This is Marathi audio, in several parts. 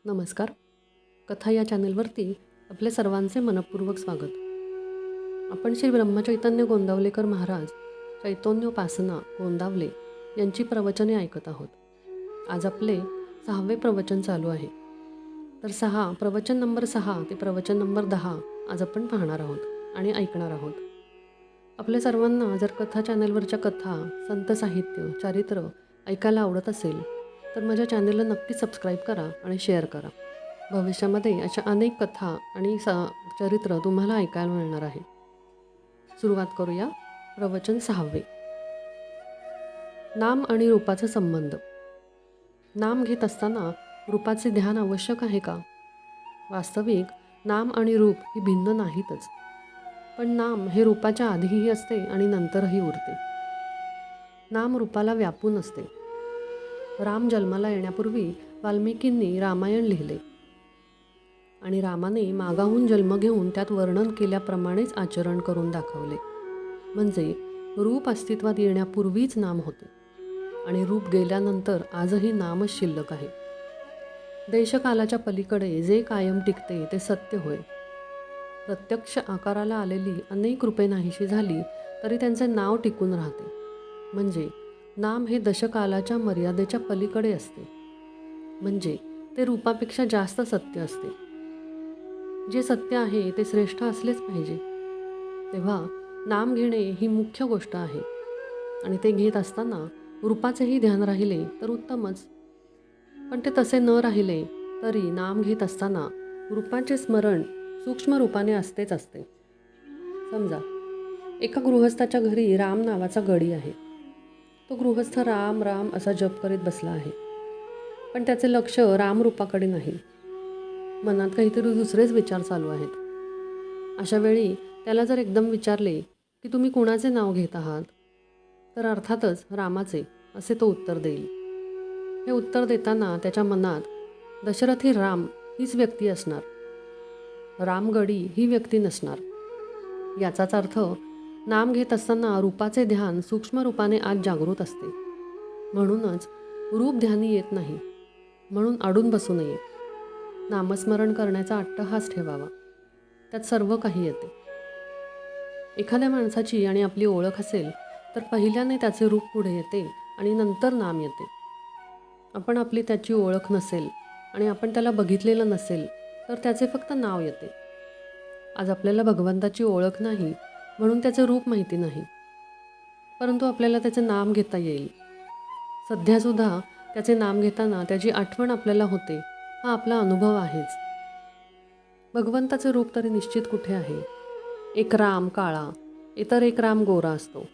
नमस्कार. कथा या चॅनलवरती आपले सर्वांचे मनपूर्वक स्वागत. आपण श्री ब्रह्मचैतन्य गोंदावलेकर महाराज चैतन्योपासना गोंदावले यांची प्रवचने ऐकत आहोत. आज आपले 6वे प्रवचन चालू आहे. तर प्रवचन नंबर 6 ते प्रवचन नंबर 10 आज आपण पाहणार आहोत आणि ऐकणार आहोत. आपल्या सर्वांना जर कथा चॅनलवरच्या कथा, संत साहित्य, चरित्र ऐकायला आवडत असेल तर माझ्या चॅनलला नक्की सबस्क्राईब करा आणि शेअर करा. भविष्यामध्ये अशा अनेक कथा आणि चरित्र तुम्हाला ऐकायला मिळणार आहे. सुरुवात करूया. प्रवचन 6. नाम आणि रूपाचा संबंध. नाम घेत असताना रूपाचे ध्यान आवश्यक आहे का? वास्तविक नाम आणि रूप ही भिन्न नाहीतच, पण नाम हे रूपाच्या आधीही असते आणि नंतरही उरते. नाम रूपाला व्यापून असते. राम जन्माला येण्यापूर्वी वाल्मिकींनी रामायण लिहिले आणि रामाने मागाहून जन्म घेऊन त्यात वर्णन केल्याप्रमाणेच आचरण करून दाखवले. म्हणजे रूप अस्तित्वात येण्यापूर्वीच नाम होते आणि रूप गेल्यानंतर आजही नामच शिल्लक आहे. देशकालाच्या पलीकडे जे कायम टिकते ते सत्य होय. प्रत्यक्ष आकाराला आलेली अनेक रूपे नाहीशी झाली तरी त्यांचे नाव टिकून राहते. म्हणजे नाम हे दशकालाच्या मर्यादेच्या पलीकडे असते. म्हणजे ते रूपापेक्षा जास्त सत्य असते. जे सत्य आहे ते श्रेष्ठ असलेच पाहिजे. तेव्हा नाम घेणे ही मुख्य गोष्ट आहे आणि ते घेत असताना रूपाचेही ध्यान राहिले तर उत्तमच. पण ते तसे न राहिले तरी नाम घेत असताना रूपाचे स्मरण सूक्ष्म रूपाने असतेच असते. समजा एका गृहस्थाच्या घरी राम नावाचा गडी आहे. तो गृहस्थ राम राम असा जप करीत बसला आहे, पण त्याचे लक्ष रामरूपाकडे नाही. मनात काहीतरी दुसरेच विचार चालू आहेत. अशा वेळी त्याला जर एकदम विचारले की तुम्ही कुणाचे नाव घेत आहात, तर अर्थातच रामाचे असे तो उत्तर देईल. हे उत्तर देताना त्याच्या मनात दशरथी राम हीच व्यक्ती असणार, रामगडी ही व्यक्ती नसणार. याचाच अर्थ नाम घेत असताना रूपाचे ध्यान सूक्ष्म रूपाने आज जागृत असते. म्हणूनच रूप ध्यानी येत नाही म्हणून अडून बसू नये. नामस्मरण करण्याचा अट्टहास ठेवावा. त्यात सर्व काही येते. एखाद्या माणसाची आणि आपली ओळख असेल तर पहिल्याने त्याचे रूप पुढे येते आणि नंतर नाम येते. आपण आपली त्याची ओळख नसेल आणि आपण त्याला बघितलेलं नसेल तर त्याचे फक्त नाव येते. आज आपल्याला भगवंताची ओळख नाही म्हणून त्याचे रूप माहिती नाही, परंतु आपल्याला त्याचे नाम घेता येईल. सध्यासुद्धा त्याचे नाम घेताना त्याची आठवण आपल्याला होते. हा आपला अनुभव आहेच. भगवंताचे रूप तरी निश्चित कुठे आहे? एक राम काळा, इतर एक राम गोरा असतो.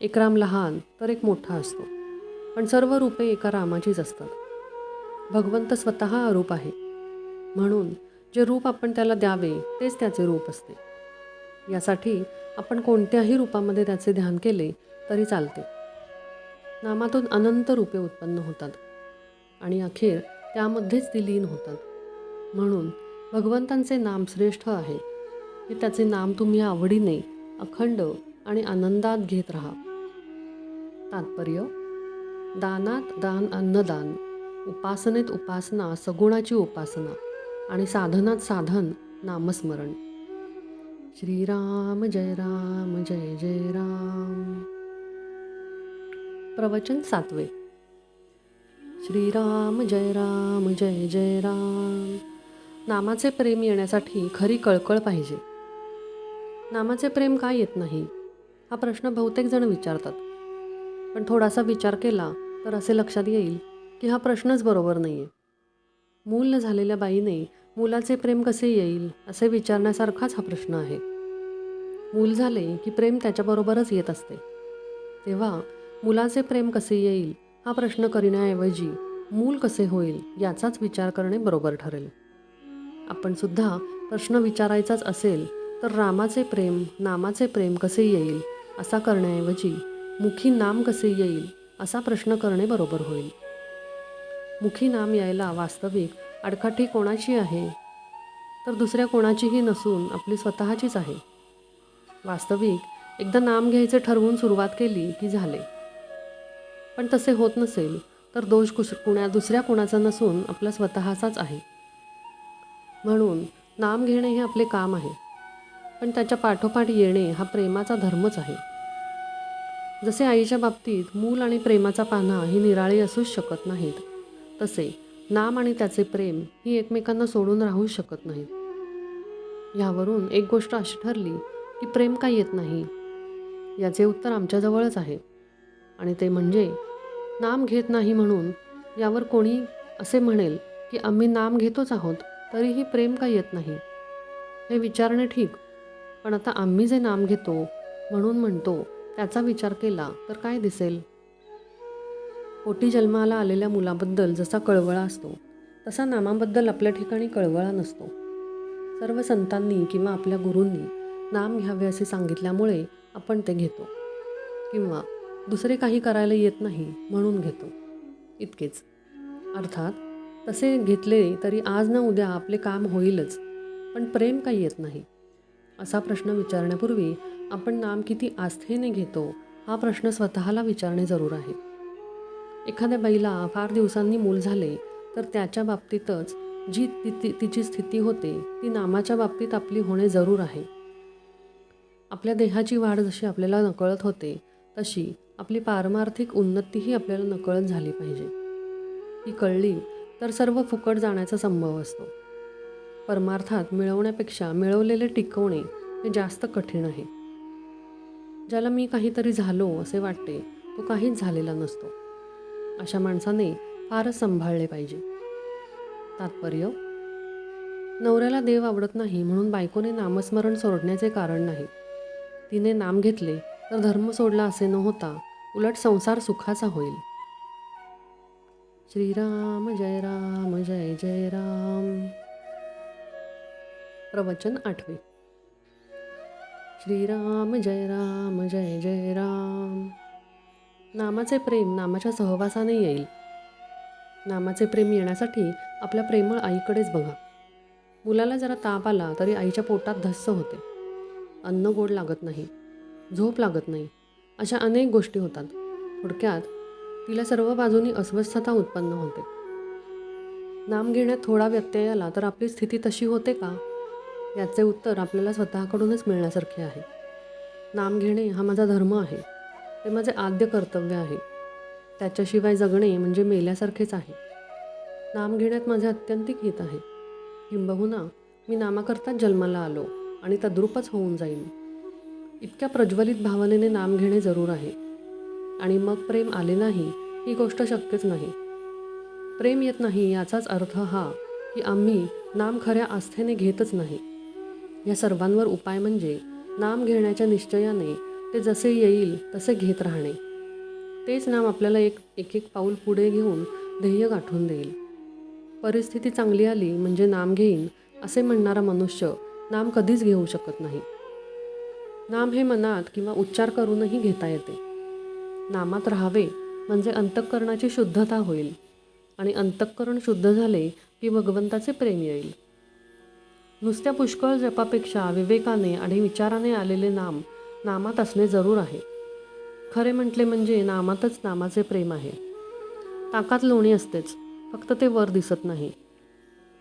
एक राम लहान तर एक मोठा असतो, पण सर्व रूपे एका रामाचीच असतात. भगवंत स्वतः अरूप आहे, म्हणून जे रूप आपण त्याला द्यावे तेच त्याचे रूप असते. यासाठी आपण कोणत्याही रूपामध्ये त्याचे ध्यान केले तरी चालते. नामातून अनंत रूपे उत्पन्न होतात आणि अखेर त्यामध्येच ती लीन होतात. म्हणून भगवंतांचे नाम श्रेष्ठ आहे की त्याचे नाम तुम्ही आवडीने अखंड आणि आनंदात घेत राहा. तात्पर्य: दानात दान अन्नदान, उपासनेत उपासना सगुणाची उपासना आणि साधनात साधन नामस्मरण. श्रीराम जय राम जय जय राम. प्रवचन 7. श्रीराम जय राम जय जय राम. नामाचे प्रेम येण्यासाठी खरी कळकळ पाहिजे. नामाचे प्रेम का येत नाही हा प्रश्न बहुतेक जण विचारतात, पण थोडासा विचार केला तर असे लक्षात येईल की हा प्रश्नच बरोबर नाही आहे. मूल न झालेल्या बाईने मुलाचे प्रेम कसे येईल असे विचारण्यासारखाच हा प्रश्न आहे. मूल झाले की प्रेम त्याच्याबरोबरच येत असते. तेव्हा मुलाचे प्रेम कसे येईल हा प्रश्न करण्याऐवजी मूल कसे होईल याचाच विचार करणे बरोबर ठरेल. आपण सुद्धा प्रश्न विचारायचाच असेल तर रामाचे प्रेम, नामाचे प्रेम कसे येईल असा करण्याऐवजी मुखी नाम कसे येईल असा प्रश्न करणे बरोबर होईल. मुखी नाम यायला वास्तविक आडकाठी कोणाची आहे? तर दुसऱ्या कोणाचीही नसून आपली स्वतःचीच आहे. वास्तविक एकदा नाम घ्यायचे ठरवून सुरुवात केली की झाले. पण तसे होत नसेल तर दोष दुसऱ्या कोणाचा नसून आपला स्वतःचाच आहे. म्हणून नाम घेणे हे आपले काम आहे, पण त्याच्या पाठोपाठ येणे हा प्रेमाचा धर्मच आहे. जसे आईच्या बाबतीत मूल आणि प्रेमाचा पान्हा ही निराळी असूच शकत नाहीत, तसे नाम आणि त्याचे प्रेम ही एकमेकांना सोडून राहू शकत नाहीत. ह्यावरून एक गोष्ट अशी ठरली की प्रेम का येत नाही याचे उत्तर आमच्याजवळच आहे, आणि ते म्हणजे नाम घेत नाही म्हणून. यावर कोणी असे म्हणेल की आम्ही नाम घेतोच आहोत, तरीही प्रेम का येत नाही, हे विचारणे ठीक. पण आता आम्ही जे नाम घेतो म्हणून म्हणतो त्याचा विचार केला तर काय दिसेल? पोटी जन्माला आलेल्या मुलाबद्दल जसा कळवळा असतो, तसा नामाबद्दल आपल्या ठिकाणी कळवळा नसतो. सर्व संतांनी किंवा आपल्या गुरूंनी नाम घ्यावे असे सांगितल्यामुळे आपण ते घेतो, किंवा दुसरे काही करायला येत नाही म्हणून घेतो, इतकेच. अर्थात तसे घेतले तरी आज ना उद्या आपले काम होईलच, पण प्रेम काही येत नाही. असा प्रश्न विचारण्यापूर्वी आपण नाम किती आस्थेने घेतो हा प्रश्न स्वतःला विचारणे जरूर आहे. एखाद्या बाईला फार दिवसांनी मूल झाले तर त्याच्या बाबतीतच जी तिची स्थिती होते ती नामाच्या बाबतीत आपली होणे जरूर आहे. आपल्या देहाची वाढ जशी आपल्याला नकळत होते, तशी आपली पारमार्थिक उन्नतीही आपल्याला नकळत झाली पाहिजे. ती कळली तर सर्व फुकट जाण्याचा संभव असतो. परमार्थात मिळवण्यापेक्षा मिळवलेले टिकवणे हे जास्त कठीण आहे. ज्याला मी काहीतरी झालो असे वाटते, तो काहीच झालेला नसतो. अशा माणसाने फारच सांभाळले पाहिजे. तात्पर्य: नवऱ्याला देव आवडत नाही म्हणून बायकोने नामस्मरण सोडण्याचे कारण नाही. तिने नाम घेतले तर धर्म सोडला असे न होता उलट संसार सुखाचा होईल. श्रीराम जय राम जय जय राम. प्रवचन 8. श्रीराम जय राम जय जय राम. नामाचे प्रेम नामाच्या सहवासाने येईल. नामाचे प्रेम येण्यासाठी आपल्या प्रेमळ आईकडेच बघा. मुलाला जरा ताप आला तरी आईच्या पोटात धस्स होते. अन्न गोड लागत नाही, झोप लागत नाही, अशा अनेक गोष्टी होतात. थोडक्यात तिला सर्व बाजूनी अस्वस्थता उत्पन्न होते. नाम घेण्यात थोडा व्यत्यय आला तर आपली स्थिती तशी होते का, याचे उत्तर आपल्याला स्वतःकडूनच मिळण्यासारखे आहे. नाम घेणे हा माझा धर्म आहे, ते माझे आद्य कर्तव्य आहे. त्याच्याशिवाय जगणे म्हणजे मेल्यासारखेच आहे. नाम घेण्यात माझे अत्यंतिक हित आहे. किंबहुना मी नामाकरताच जन्माला आलो आणि तद्रूपच होऊन जाईन, इतक्या प्रज्वलित भावनेने नाम घेणे जरूर आहे. आणि मग प्रेम आले नाही ही गोष्ट शक्यच नाही. प्रेम येत नाही याचाच अर्थ हा की आम्ही नाम खऱ्या आस्थेने घेतच नाही. या सर्वांवर उपाय म्हणजे नाम घेण्याच्या निश्चयाने ते जसे येईल तसे घेत राहणे. तेच नाम आपल्याला एक एक पाऊल पुढे घेऊन ध्येय गाठून देईल. परिस्थिती चांगली आली म्हणजे नाम घेईन असे म्हणणारा मनुष्य नाम कधीच घेऊ शकत नाही. नाम हे मनात किंवा उच्चार करूनही घेता येते. नामात राहावे म्हणजे अंतःकरणाची शुद्धता होईल, आणि अंतःकरण शुद्ध झाले की भगवंताचे प्रेम येईल. नुसत्या पुष्कळ जपापेक्षा विवेकाने आणि विचाराने आलेले नाम नामात असणे जरूर आहे. खरे म्हटले म्हणजे नामातच नामाचे प्रेम आहे. ताकात लोणी असतेच, फक्त ते वर दिसत नाही.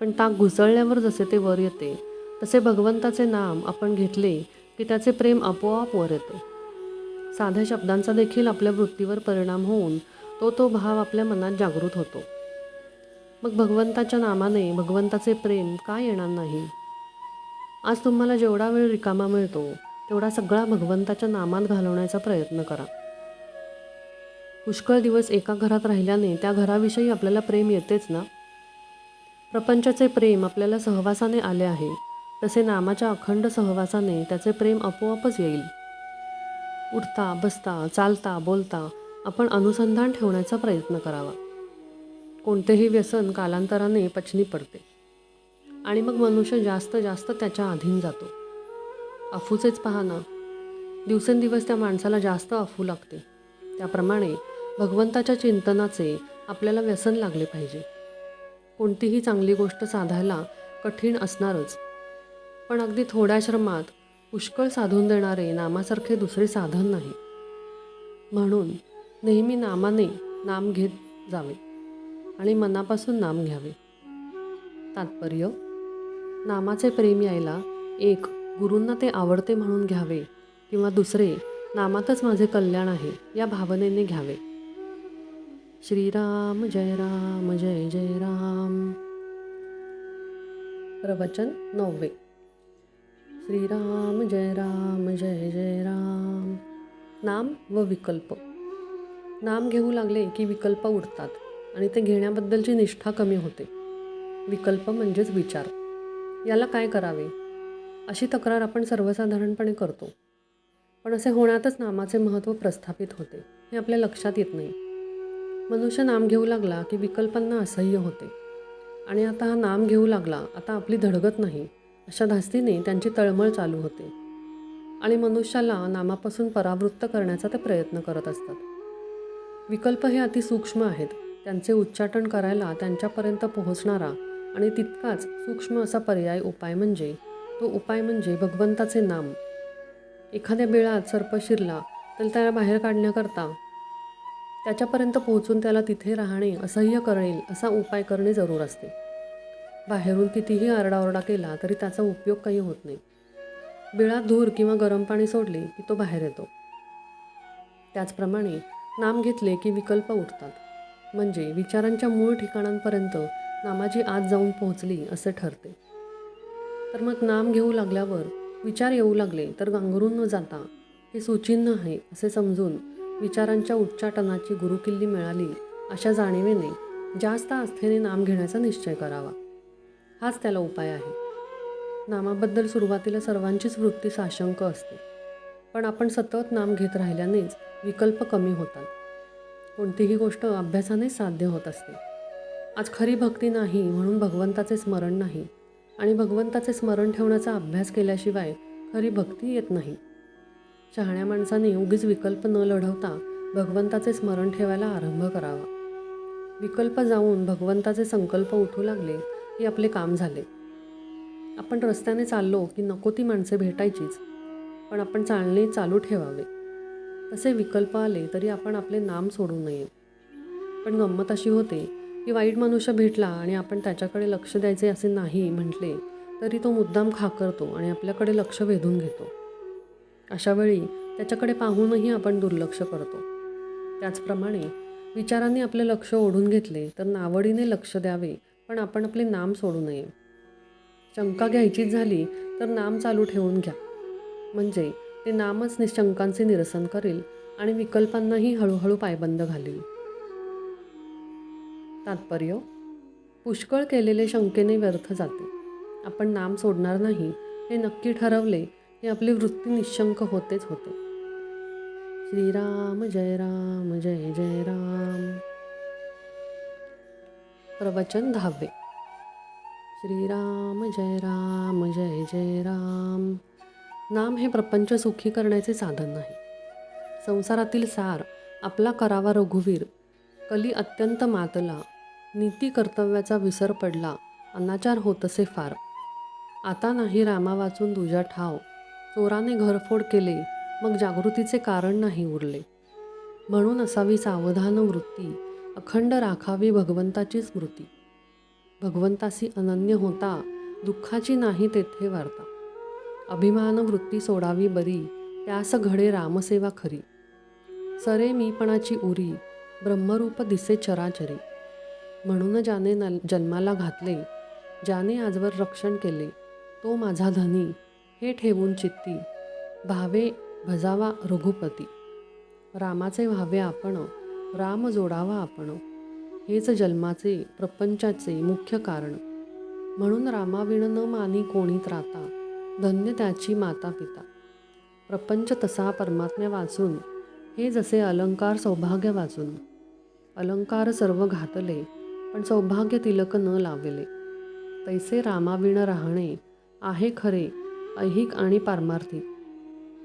पण ताक घुसळल्यावर जसे ते वर येते, तसे भगवंताचे नाम आपण घेतले की त्याचे प्रेम आपोआप वर येते. साध्या शब्दांचा देखील आपल्या वृत्तीवर परिणाम होऊन तो भाव आपल्या मनात जागृत होतो. मग भगवंताच्या नामाने भगवंताचे प्रेम का येणार नाही? आज तुम्हाला जेवढा वेळ रिकामा मिळतो तेवढा सगळा भगवंताच्या नामात घालवण्याचा प्रयत्न करा. पुष्कळ दिवस एका घरात राहिल्याने त्या घराविषयी आपल्याला प्रेम येतेच ना. प्रपंचाचे प्रेम आपल्याला सहवासाने आले आहे, तसे नामाच्या अखंड सहवासाने त्याचे प्रेम आपोआपच येईल. उठता बसता चालता बोलता आपण अनुसंधान ठेवण्याचा प्रयत्न करावा. कोणतेही व्यसन कालांतराने पचनी पडते आणि मग मनुष्य जास्त त्याच्या अधीन जातो. अफूचेच पहा ना, दिवसेंदिवस त्या माणसाला जास्त अफू लागते. त्याप्रमाणे भगवंताच्या चिंतनाचे आपल्याला व्यसन लागले पाहिजे. कोणतीही चांगली गोष्ट साधायला कठीण असणारच, पण अगदी थोड्या श्रमात पुष्कळ साधून देणारे नामासारखे दुसरे साधन नाही. म्हणून नेहमी नामाने नाम घेत जावे आणि मनापासून नाम घ्यावे. तात्पर्य: नामाचे प्रेम यायला एक, गुरूंना ते आवडते म्हणून घ्यावे किंवा दुसरे, नामातच माझे कल्याण आहे या भावनेने घ्यावे. श्रीराम जय जय राम. प्रवचन 9. श्रीराम जय जय राम. नाम व विकल्प. नाम घेऊ लागले की विकल्प उडतात आणि ते घेण्याबद्दलची निष्ठा कमी होते. विकल्प म्हणजेच विचार. याला काय करावे अशी तक्रार आपण सर्वसाधारणपणे करतो. पण असे होण्यातच नामाचे महत्त्व प्रस्थापित होते हे आपल्या लक्षात येत नाही. मनुष्य नाम घेऊ लागला की विकल्पांना असह्य होते आणि आता हा नाम घेऊ लागला, आता आपली धडगत नाही अशा धास्तीने त्यांची तळमळ चालू होते आणि मनुष्याला नामापासून परावृत्त करण्याचा ते प्रयत्न करत असतात. विकल्प हे अतिसूक्ष्म आहेत. त्यांचे उच्चाटन करायला त्यांच्यापर्यंत पोहोचणारा आणि तितकाच सूक्ष्म असा पर्याय उपाय म्हणजे भगवंताचे नाम. एखाद्या बिळात सर्प शिरला तर त्याला बाहेर काढण्याकरता त्याच्यापर्यंत पोहोचून त्याला तिथे राहणे असह्य करेल असा उपाय करणे जरूर असते. बाहेरून कितीही आरडाओरडा केला तरी त्याचा उपयोग काही होत नाही. बिळात धूर किंवा गरम पाणी सोडले की तो बाहेर येतो. त्याचप्रमाणे नाम घेतले की विकल्प उठतात, म्हणजे विचारांच्या मूळ ठिकाणांपर्यंत नामाची आत जाऊन पोहोचली असे ठरते. तर मग नाम घेऊ लागल्यावर विचार येऊ लागले तर गांगरून न जाता हे सुचिन्ह आहे असे समजून विचारांच्या उच्चाटनाची गुरुकिल्ली मिळाली अशा जाणीवेने जास्त आस्थेने नाम घेण्याचा निश्चय करावा. हाच त्याला उपाय आहे. नामाबद्दल सुरुवातीला सर्वांचीच वृत्ती साशंक असते, पण आपण सतत नाम घेत राहिल्यानेच विकल्प कमी होतात. कोणतीही गोष्ट अभ्यासानेच साध्य होत असते. आज खरी भक्ती नाही म्हणून भगवंताचे स्मरण नाही आणि भगवंताचे स्मरण ठेवण्याचा अभ्यास केल्याशिवाय खरी भक्ती येत नाही. शहाण्या माणसाने उगीच विकल्प न लढवता भगवंताचे स्मरण ठेवायला आरंभ करावा. विकल्प जाऊन भगवंताचे संकल्प उठू लागले की आपले काम झाले. आपण रस्त्याने चाललो की नको ती माणसे भेटायचीच, पण आपण चालणे चालू ठेवावे. तसे विकल्प आले तरी आपण आपले नाम सोडू नये. पण गंमत अशी होते की वाईट मनुष्य भेटला आणि आपण त्याच्याकडे लक्ष द्यायचे असे नाही म्हटले तरी तो मुद्दाम खाकरतो आणि आपल्याकडे लक्ष वेधून घेतो. अशा वेळी त्याच्याकडे पाहूनही आपण दुर्लक्ष करतो. त्याचप्रमाणे विचारांनी आपले लक्ष ओढून घेतले तर नावडीने लक्ष द्यावे, पण आपण आपले नाम सोडू नये. शंका घ्यायचीच झाली तर नाम चालू ठेवून घ्या, म्हणजे ते नामच निशंकांचे निरसन करेल आणि विकल्पांनाही हळूहळू पायबंद घालेल. तात्पर्य: पुष्कळ केलेले शंकेने व्यर्थ जाते. आपण नाम सोडणार नाही हे नक्की ठरवले की आपली वृत्ती निशंक होतेच होते. श्रीराम जय जय राम. प्रवचन 10. श्रीराम जय जय राम. नाम हे प्रपंच सुखी करण्याचे साधन नाही. संसारातील सार आपला करावा रघुवीर, कली अत्यंत मातला, नीती कर्तव्याचा विसर पडला, अनाचार होतसे फार. आता नाही रामा वाचून तुझ्या ठाव, चोराने घरफोड केले, मग जागृतीचे कारण नाही उरले. म्हणून असावी सावधान वृत्ती, अखंड राखावी भगवंताची स्मृती. भगवंतासी अनन्य होता, दुःखाची नाही तेथे वार्ता. अभिमान वृत्ती सोडावी बरी, त्यास घडे रामसेवा खरी. सरे मीपणाची उरी, ब्रह्मरूप दिसे चराचरी. म्हणून ज्याने जन्माला घातले, ज्याने आजवर रक्षण केले, तो माझा धनी, हे ठेवून चित्ती, भावे भजावा रघुपती. रामाचे व्हावे आपण, राम जोडावा आपण, हेच जन्माचे प्रपंचाचे मुख्य कारण. म्हणून रामाविण न मानी कोणी त्राता, धन्य त्याची माता पिता. प्रपंच तसा परमात्म्या वाचून, हे जसे अलंकार सौभाग्य वाचून. अलंकार सर्व घातले, पण सौभाग्य तिलक न लावले. तैसे रामाविण राहणे, आहे खरे ऐहिक आणि पारमार्थिक.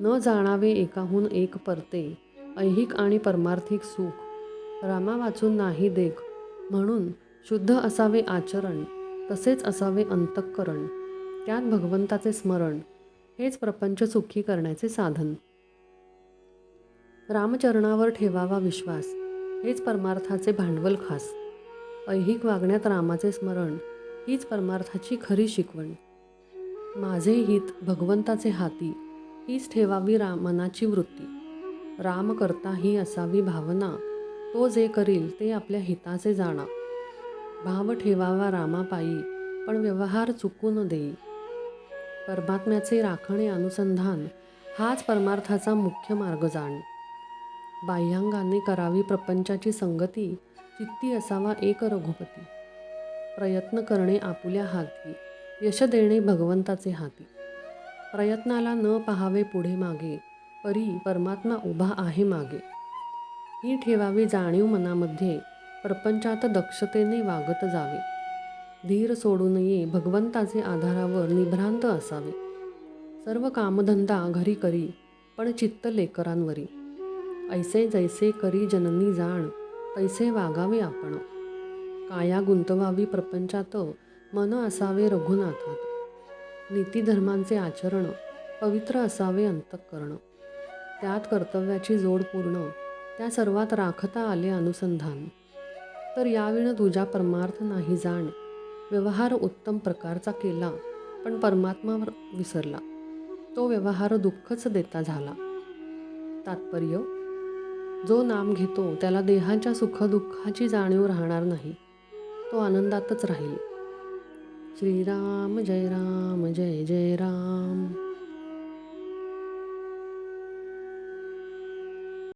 न जाणावे एकाहून एक परते, ऐहिक आणि परमार्थिक सुख. रामा वाचून नाही देख, म्हणून शुद्ध असावे आचरण, तसेच असावे अंतःकरण. त्यात भगवंताचे स्मरण, हेच प्रपंच सुखी करण्याचे साधन. रामचरणावर ठेवावा विश्वास, हेच परमार्थाचे भांडवल खास. ऐहिक वागण्यात रामाचे स्मरण, हीच परमार्थाची खरी शिकवण. माझे हित भगवंताचे हाती, हीच ठेवावी मनाची वृत्ती. राम करता ही असावी भावना, तो जे करील ते आपल्या हिताचे जाणा. भाव ठेवावा रामापायी, पण व्यवहार चुकून देई. परमात्म्याचे राखणे अनुसंधान, हाच परमार्थाचा मुख्य मार्ग जाण. बाह्यांगाने करावी प्रपंचाची संगती, चित्ती असावा एक रघुपती. प्रयत्न करणे आपुल्या हाती, यश देणे भगवंताचे हाती. प्रयत्नाला न पाहावे पुढे मागे, परी परमात्मा उभा आहे मागे. ही ठेवावी जाणीव मनामध्ये, प्रपंचात दक्षतेने वागत जावे. धीर सोडू नये भगवंताचे आधारावर निभ्रांत असावे. सर्व कामधंदा घरी करी, पण चित्त लेकरांवरी. ऐसे जैसे करी जननी जाण, तैसे वागावे आपण. काया गुंतवावी प्रपंचात, मन असावे रघुनाथात. नीतिधर्मांचे आचरण, पवित्र असावे अंतःकरण. त्यात कर्तव्याची जोड पूर्ण, त्या सर्वात राखता आले अनुसंधान. तर याविण तुझ्या परमार्थ नाही जाण. व्यवहार उत्तम प्रकारचा केला, पण परमात्मावर विसरला. तो व्यवहार दुःखच देता झाला. तात्पर्य: जो नाम घेतो त्याला देहाच्या सुखदुःखाची जाणीव राहणार नाही. तो आनंदातच राहील. श्रीराम जय राम जय जय राम.